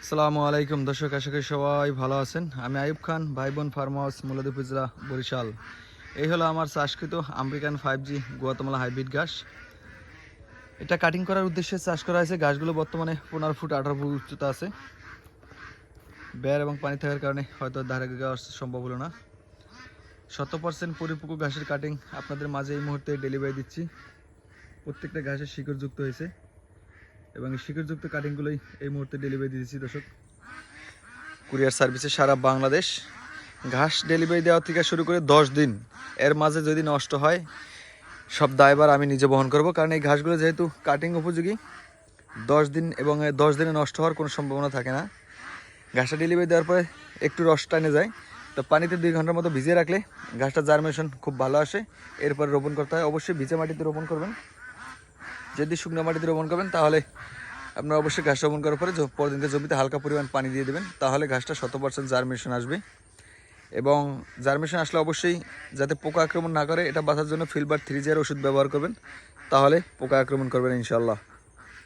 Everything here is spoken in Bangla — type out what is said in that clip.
আসসালামু আলাইকুম দর্শক, আশা করি সবাই ভালো আছেন। আমি আইয়ুব খান, ভাই বোন ফার্ম হাউস, মূলদী জেলা, বরিশাল। এই হলো আমার চাষকৃত আমেরিকান 5G গুয়াতেমালা হাইব্রিড ঘাস। এটা কাটিং করার উদ্দেশ্যে চাষ করা হয়েছে। ঘাসগুলো বর্তমানে 15 ফুট 18 ফুট উচ্চতা আছে। বের এবং পানি থাকার কারণে হয়তো ধারে যাওয়া সম্ভব হলো না। 100% পরিপক্ক ঘাসের কাটিং আপনাদের মাঝে এই মুহূর্তে ডেলিভারি দিচ্ছি। প্রত্যেকটা ঘাসের শিকড় যুক্ত হয়েছে এবং এই শিকড়যুক্ত কাটিংগুলোই এই মুহূর্তে ডেলিভারি দিচ্ছি দর্শক। কুরিয়ার সার্ভিসে সারা বাংলাদেশ। ঘাস ডেলিভারি দেওয়া থেকে শুরু করে 10 দিন, এর মাঝে যদি নষ্ট হয় সব দায়ভার আমি নিজে বহন করব, কারণ এই ঘাসগুলো যেহেতু কাটিং উপযোগী 10 দিন এবং 10 দিনে নষ্ট হওয়ার কোনো সম্ভাবনা থাকে না। ঘাসটা ডেলিভারি দেওয়ার পরে একটু রস টানে যায়, তো পানিতে 2 ঘন্টার মতো ভিজিয়ে রাখলে ঘাসটা জার্মিনেশন খুব ভালো আসে। এরপরে রোপণ করতে হয়। অবশ্যই ভিজে মাটিতে রোপণ করবেন। যদি শুকনো মাটিতে রোপণ করবেন তাহলে আপনারা অবশ্যই ঘাস রোপণ করার পরে পরদিন জমিতে হালকা পরিমাণ পানি দিয়ে দেবেন, তাহলে ঘাসটা 100% জার্মিনেশন আসবে। এবং জার্মিনেশন আসলে অবশ্যই যাতে পোকা আক্রমণ না করে এটা বাঁচার জন্য ফিলবার 3G ওষুধ ব্যবহার করবেন, তাহলে পোকা আক্রমণ করবেন ইনশাল্লাহ।